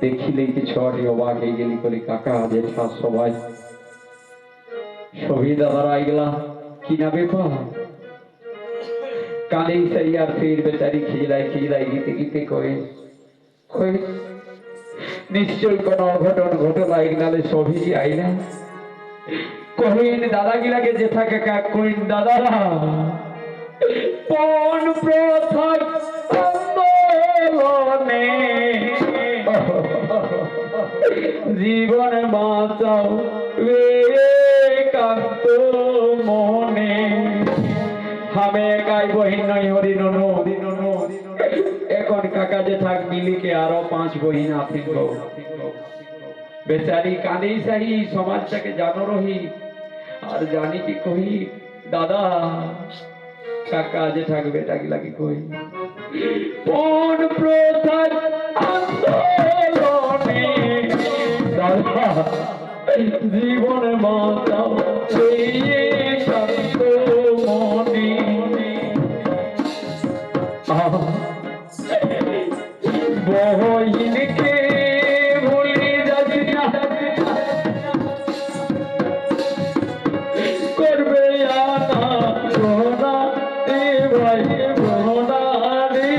দেখিলে কিছু অটি অবাক হয়ে গেলি কলি কাকা জেঠা সবাই সবই দাদারা আইগলা কিনা ব্যাপার কালেই সেই আর ফের বেচারি খিজলাই গীতে গীতে কয়ে কয়ে নিশ্চয় কোন অঘটন ঘটলা এগনালে সবই কি আইলা কহিন দাদা গিলাকে জেঠা কাকা কহিন দাদারা কোন প্রথা আন্দোলনে জীবন বাঁচাও কান্ত মনে হামে একাই বহিন নই হরি ননো এখন কাকা যে থাক মিলিকে আরো 5 বহিন আপনি বেচারি কাঁদেই সাহি সমাজটাকে জানো রহি আর জানি কি কহি দাদা কাকা যে থাকবে এটাকে লাগি কই কোন প্রথার আন্দোলনে দাদা জীবনে বাঁচাও সেই শান্ত মনে বহিনকে ভুলে যাবি না করবে আনা সোনা রে ভাই সোনা রে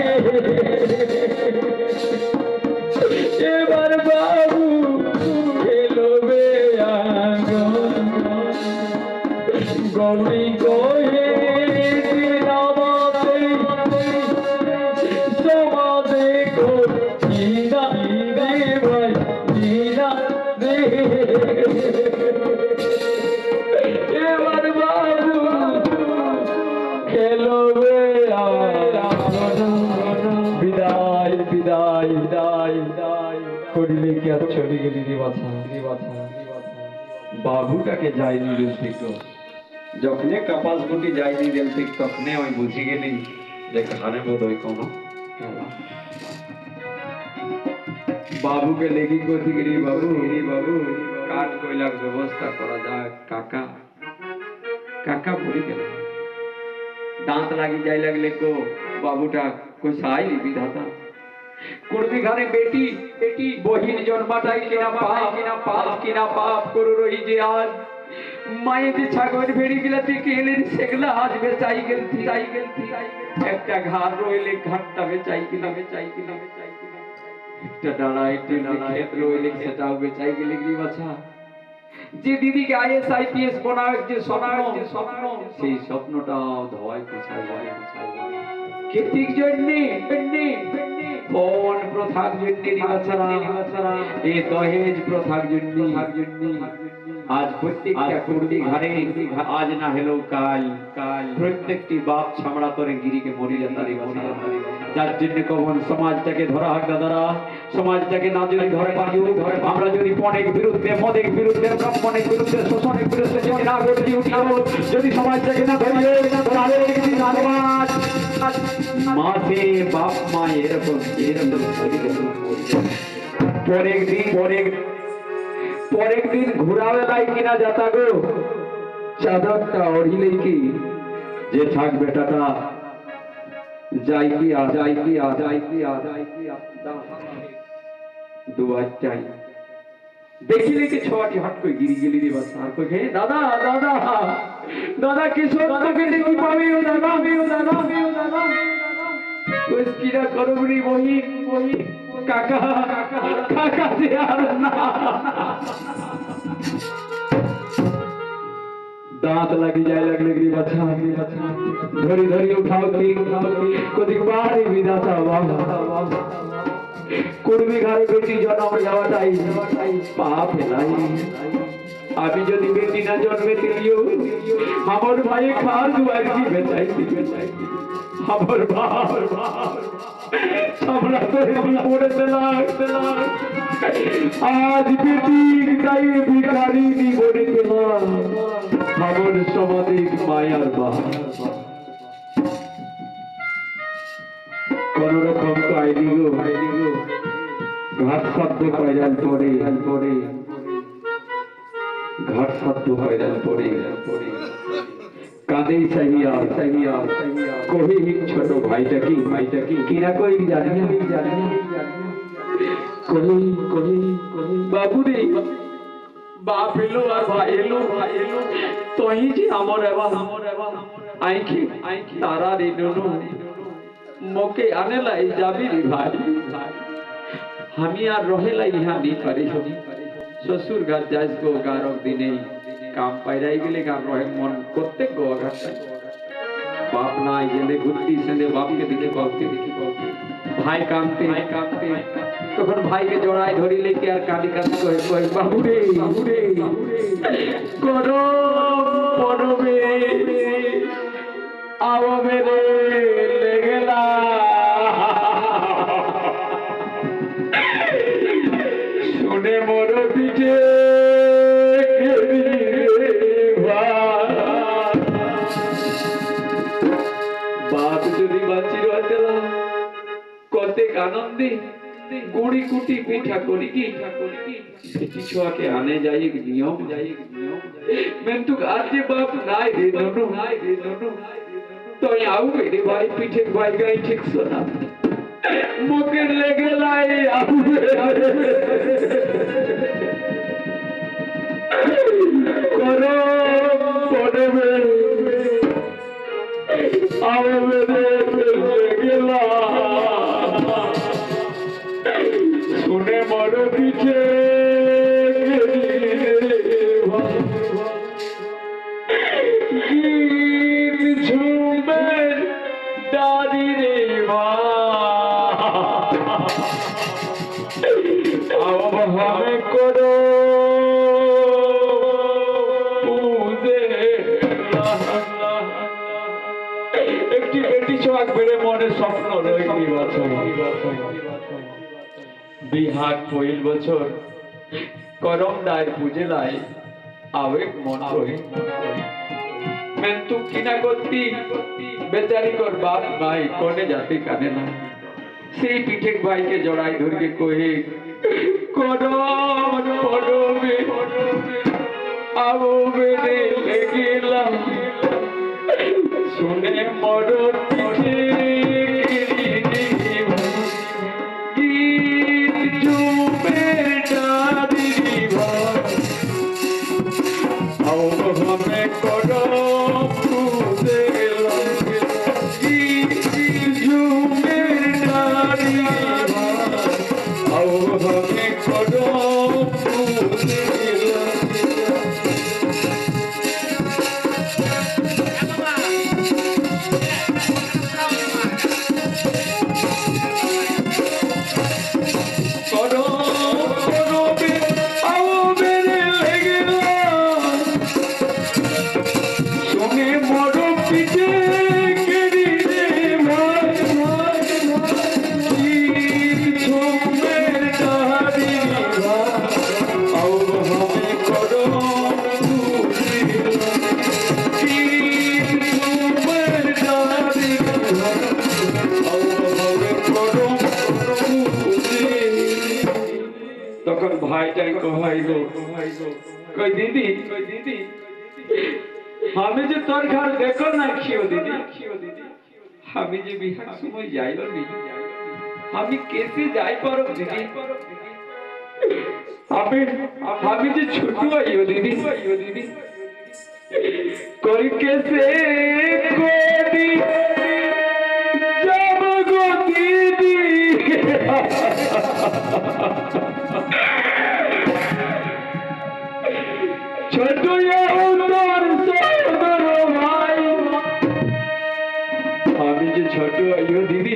এবার বাবু খেলবে গৌরী গোহে সমাজে গীনা রে ভাই গীনা রে এবার বাবু খেলবে বিদায় বিদায় বিদায় বিদায় করিলে কি আর চলে গেলি রে বাছা বাবুটাকে যায়নি রেল ঠিক যখনে কাপাস গুটি যায়নি রেল ঠিক তখনে আমি বুঝি গেলি যে খানে বোধ হয় কোনো বাবুকে লেগি করতে গেলি বাবু কাঠ কয়লার ব্যবস্থা করা যায় কাকা কাকা পড়ি গেল দাঁত লাগি যাই লাগলে কো বাবুটা কো সাইলি বিধাতা কুড়বি ঘরে বেটি বেটি বহিন জন্মাটাই কিনা পাপ করু রই যে আজ মায়ে যে ছাগল ভেড়ি গিলা থেকে এলেন সেগুলা আজ বেচাই গেলতি একটা ঘাড় রইলে ঘাটটা বেচাই কিনা একটা ডানা ক্ষেত রইলে সেটাও বেচাই গেলে কি বাছা যে দিদিকে আইএস আইপিএস বানার যে স্বপ্ন সেই স্বপ্নটাও ধোয়ায় কোথায় কেতিক জন্যে কোন প্রথার জন্যে নিবাছারা এই দহেজ প্রথার জন্যে আজ প্রত্যেকটা কুড়ি ঘরে আজ না হলো কাল প্রত্যেকটি বাপ ছামড়া করে গিরিকে মরিয়া তারি যার জন্য কখন সমাজটাকে ধরা হোক দাদারা সমাজটাকে না যদি ধরে পারি আমরা যদি পণের বিরুদ্ধে মদের বিরুদ্ধে ব্রাহ্মণের বিরুদ্ধে শোষণের বিরুদ্ধে যদি না গড়ে উঠাবো যদি সমাজটাকে না ধরিয়ে তাহলে একদিন সমাজ মাঝে বাপ মা এরকম পরের দিন ঘোরাবেলায় কিনা যাতা গো চাদরটা অড়িলেই কি যে থাক বেটাটা যাই কি দুয়ার চাই দেখিলে কি ছোয়াটি হট করে গিরি গেলি রে বাস আর কই দাদা কি সত্যকে দেখি পাবি ও দাদা কই কিরা করবি বহি কাকা যে আর না দাঁত লাগি যায় লাগলে গিরি বাছা ধরি উঠাও কদিক বাড়ি বিধাতা বাবা কুড়বি ঘরে বেটি জন্ম যাওয়াটাই পাপ হেলাই আমি যদি বেটি না জন্মে দিলিও আমার ভাই খাওয়া দুয়ার কি বেচাই আমার আমরা তো পড়ে দিলাম আজ বেটি তাই ভিখারি নি বলে দিলাম আমার সমাধিক মায়ার বাহা কোন রকম তো আইডি গো ঘাট শব্দ পয়দাল পড়ে ঘাট শব্দ পয়দাল পড়ে কাঁদেই চাহিয়া কহি ছোট ভাইটা কি কিনা কই জানি কলি কলি বাবু রে বাপ এলো আর ভাই এলো তুই যে আমার আইকি তারা রে নুনু মোকে আনেলাই যাবি রে ভাই আমি আর রহেলাই ইহা নি পারি শ্বশুর ঘর যাইস গো গারক দিনে কাম পাইরাই গেলে গান রহে মন করতে গো আঘাত বাপ নাই গেলে ঘুরতি সেন্দে বাপকে দিকে ভাই কাঁদতে তখন ভাইকে জড়াই ধরিলে কি আর কাঁদি কয়ে বাবু রে করো পড়বে আবে রে লেগেলা শুনে মোর পিঠে বাপ যদি বাঁচি রতে কতে আনন্দে গুড়ি কুটি পিঠা করি কি বেটি ছোয়াকে আনে যাই নিয়ম কিন্তু আজ যে বাপ নাই রে ননু তো আউ রে ভাই পিঠে ভাই গাই ঠিক শোনা মুখে লেগে লাই আউ করো পড়বে আবে লেগে লা শুনে মর পিঠে ঝুমে দাদি রে ভাবে করো একটি বেটি ছোয়াক বেড়ে মনে স্বপ্ন রয়েছে বিহার পহিল বছর করম দায় পুজে লাই আবেগ মন রহি মেন্তু কিনা করতি বেচারি কর বাপ ভাই কোনে যাতে কানে না সেই পিঠে ভাইকে জড়াই ধরিয়ে কহে করম পড়বে আবে রে লেগিলাম শুনে মর পিঠে हमें करो তখন ভাইটাই কহাই গো কই দিদি আমি যে তোর ঘর দেখো না খিও দিদি আমি যে বিহার সময় যাইল নি আমি কেসে যাই পারো দিদি আমি যে ছোট আইও দিদি কই কেসে কোদি যাব গো দিদি ছোট ভাই আমি যে ছোট আইও দিদি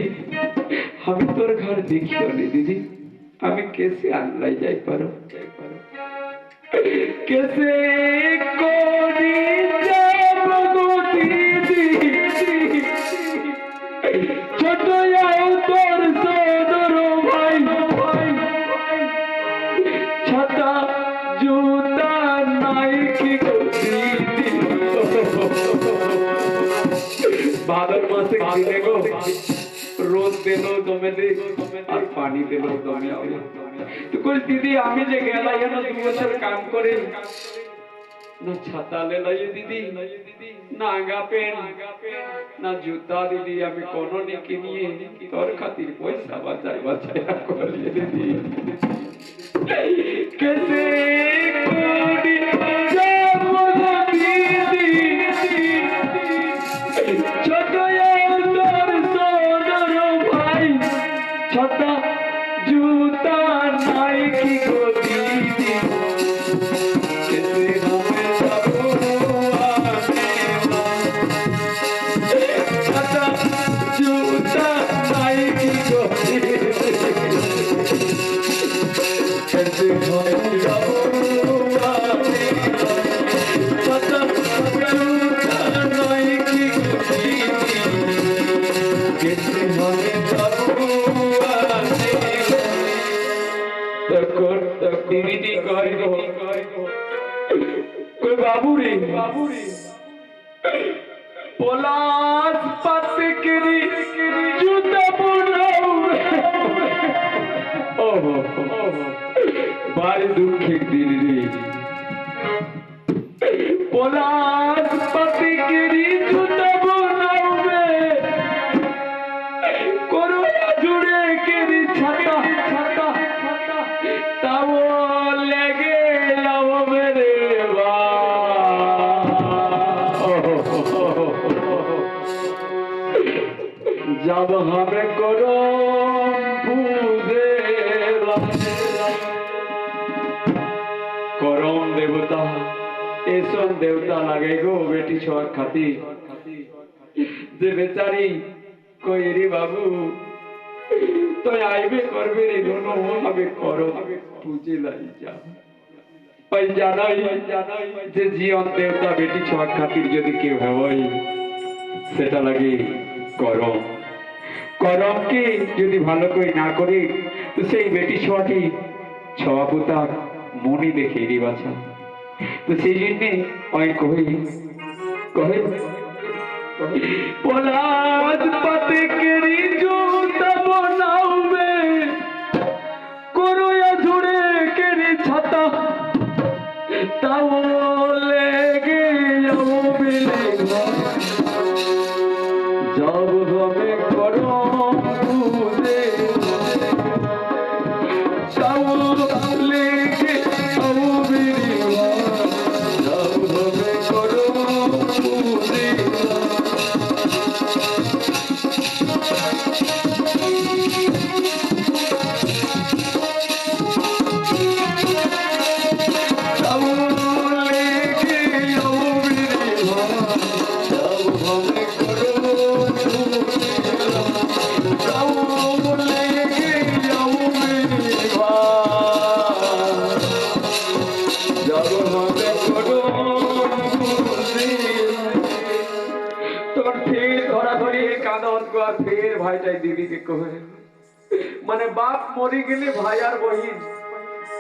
আমি তোর ঘর দেখিও নি দিদি আমি কেসে আনলাই যাই পারো কেসে কোনি যাব গো দিদি ছোট আইও তোর সদর ভাই ছাতা জুতা নাই কি গো দিদি भादर मासे दिले गो रोज दिलो दमे दे और पानी दिलो दमे तो कोई दीदी आमी जे गेला या ना 2 বছর কাম করে না ছাতা লেলাই দিদি, না আগা পেন, না জুতা দিদি, আমি কোনো নিকে নিয়ে তোর খাতির পয়সা বাঁচাই বাঁচাই করিয়ে দিদি। कैसे कोडी जब दीदी ছোট তোর সোদর ভাই ছটা জুতা নাই কি গো দিদি कैसे हमें सबो ছটা জুতা নাই কি গো দিদি कैसे हमें सबो ছটা জুতা নাই কি গো দিদি कैसे हमें सबो दीदी कहे कोई बाबू रे पलाश पतकरी जूता बुनाऊ ओहो बारी दुखी दिन रे पलाश पतकरी जूता बुनाऊ कोरोना जुड़े के छाता छाता तब लगे अब मेरे जब हमें करो पूजे करम देवता ऐसा देवता लगे गो बेटी छोड़ खाती जे बेचारी कोई रे बाबू तो आईबे करबे रे दोनों हमें करो पूजे लाई जा पर জানাই যে জীবন দেবতা বেটি ছোঁয়া খাতির যদি কেউ হয় সেটা লাগে করম করম কি যদি ভালো করে না করে তো সেই বেটি ছোঁয়াটি ছোঁয়া পুতা মনি দেখে রে বাছা তো সেই জন্য ওই কই কই পলাশ পাতকরি জুতা बनाऊ में कोरोया जुड़े के छाता तब लेगे जब हमें करो पूजे तब लेगे जब हमें करो पूजे फिर भाईटाई दीदी के कहे माने बाप मरी गेले भाई और बहिन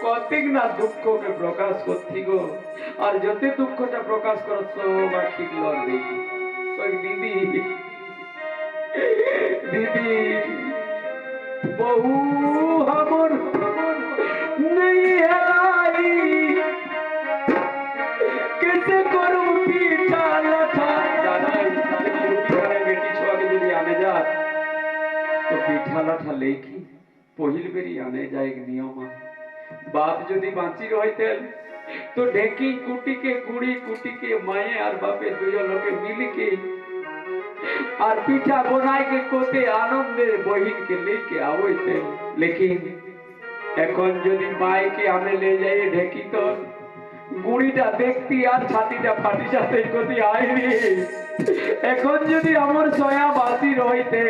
कतिक ना दुख के प्रकाश करती गो और जते दुखटा प्रकाश करछो बाखिक लर देखी कोई दीदी दीदी बहु हमर नहीं आई कैसे करूं पीठा लथा तो पीठा लाठा लेखी पहिल बेरी आने जाए नियम बाप जदि बाँची रही तो ढेकी कुटी के कुड़ी कुटी के माए और बापे दुई लोके मिल के और पीठा बनाए के कोते आनंदे बहिन के लेके आवते लेकिन এখন যদি মাইকে আনে ले जाए ढेकी तो গুড়িটা দেখতি আর ছাতিটা ফাটি যাতে কোতি আইনি এখন যদি আমার সয়া বাসি রইতে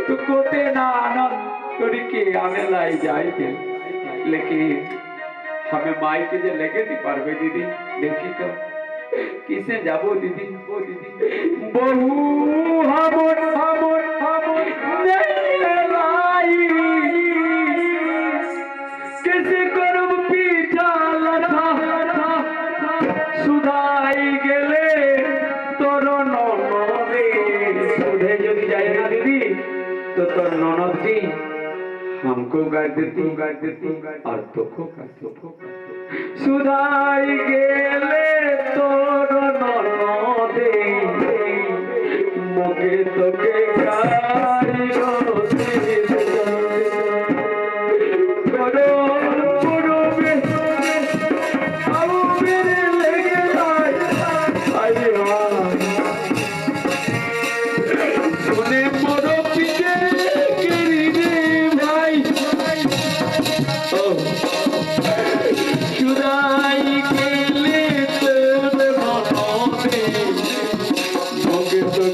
तो कोते ना आनंद करी के आने लाई जाए लेकिन हमें माई के जे लेके दी पारबे दीदी देखी तो किसे जाबो दीदी ओ दीदी बहु हमर हमर हमर नहीं लाई कैसे करब पीठा लथा सुधाई गेले तोर ननदे सुधे जदि जाए ना दीदी तो तोर ननद जी हमको गाड़ देती और तुमको गाड़ सुधाई गेले तोर ननदे मुगे तोके गाइलो करो पुरबे आउ मेरे लेगे आई सुने मोरो पीछे गिरी रे भाई चुराई के ले तोर मनोदे मोगे तो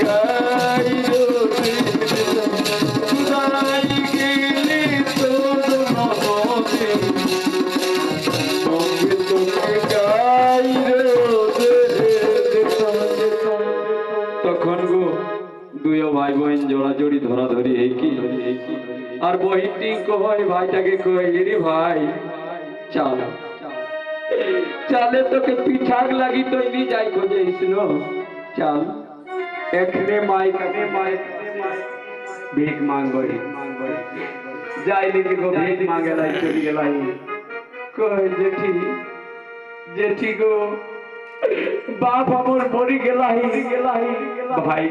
गाई रो चुराई के ले तोर मनोदे मोगे तो गाई रो তখন গো দুই ভাই বোন জোড়া জোড়ি ধরা ধরি এই কি আর বহিনটি কই ভাইটাকে কই রে ভাই চাল চালে তোকে পিঠাক লাগি তো নি যাই খোঁজে ইসল চাল এখনে মাই ভিক মাঙ্গই যাই লিখি গো ভিক মাঙ্গে লাই চলি গেলাই কই জেঠি গো बाप हमर मरी गेलाही भाई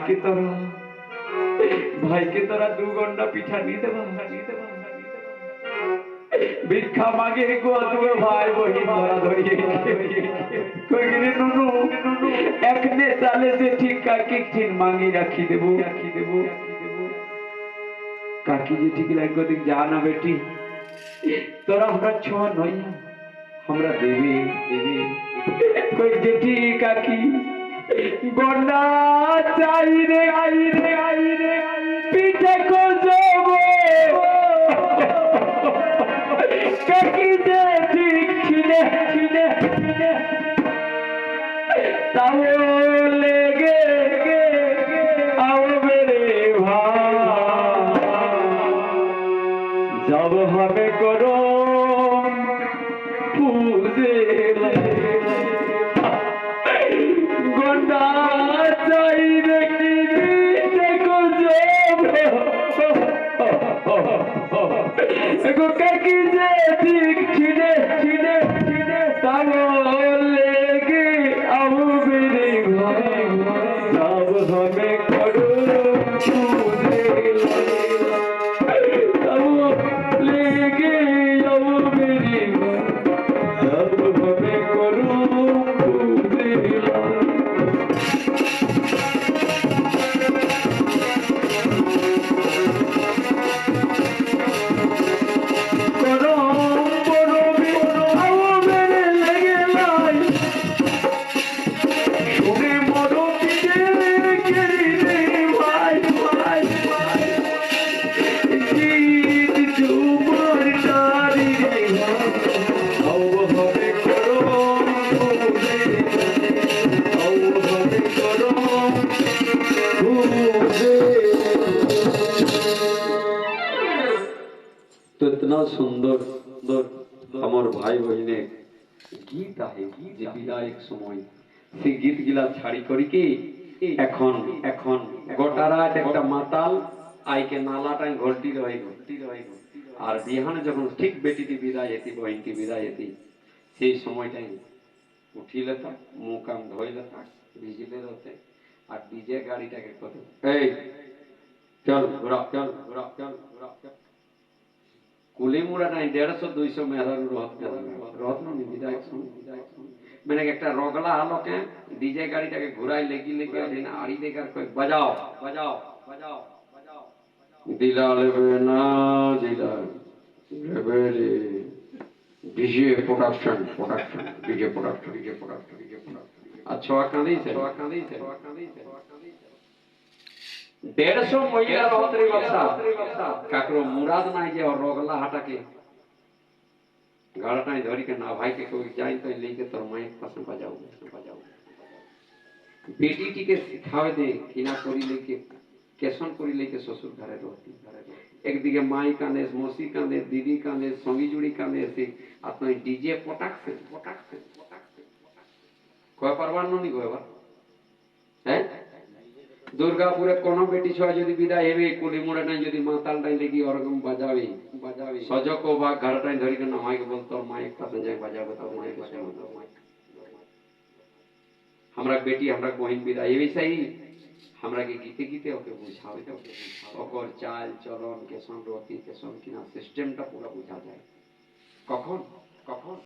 की तरह 2 घंटा पीठा नी देबा भिक्षा मांगे गो दुए भाई वही धरा धरी कोई गिरी नुनु एकने साले से ठीक काकी ठीक मांगी रखी देबो काकी जी ठीक लागो देख जाना बेटी तोरा हमरा छो नई हमरा देवी कोई जेठी काकी गोंडा चाई रे आई रे पीछे को जोबो काकी जेठी खिने ताओ लेगे आओ मेरे भाई जब हमें करो पूजे गोंडा चाई रे देखो जो काकी जे ठीक छिने तारो लेगे अब मेरे भाई सब हमें करो पूजे तब लेगे अब मेरे सब हमें करो पूजे तो इतना सुंदर আমার ভাই বহিনে গীত আহে যে বিদায়ক সময় সেই গীত গিলা ছাড়ি করি কি এখন গোটা রাত একটা মাতাল আইকে নালাটাই ঘরটি রয়ে আর বিহানে যখন ঠিক বেটিটি বিদায় হেতি বহিনটি বিদায় হেতি সেই সময়টাই উঠিলে তা মুখ কাম ধইলে তা ভিজিলে রতে আর ডিজে গাড়িটাকে কত এই চল ঘোরা कुली मुड़ा नहीं 150-200 मेहरारू रत्न विधायक मैंने एक रगला हालो के डीजे गाड़ीटाके घुराई लेगी आड़ी देकर कोई बजाओ दिला लेबे ना दिला लेबे रे डीजे प्रोडक्शन अच्छा कांदी से 150 महिला रहतरी बक्सा काकरो मुराद नाही जे और रोगला हटा के गाड़ाई धरी के ना भाई के कोई जाई तो लेके तोर माई पसंद बजाओ बेटी के सिखावे दे किना करी लेके केसन करी लेके ससुर घरे रहती एक दिके माई कांदे मौसी कांदे दीदी कांदे संगी जुड़ी कांदे से आत्मा डीजे पटाक से कोई परवान नहीं कोई बार हैं দুর্গাপুরে কোনো বেটি ছয় যদি বিদায় হেবে কুলি মোড়ে নাই যদি মাতালটাই লেগে ওরকম বাজাবে বাজাবে সজক বা ঘরটাই ধরি কেন মাইকে বলতো মাইক পাশে যাই বাজাবে তো মাইকে শোনাতো हमरा बेटी हमरा बहन विदाई वैसा ही हमरा के गीते गीते ओके बुझावे ओकर चाल चलन के संगति के संग किना सिस्टमটা পুরো বুঝা যায় কখন কখন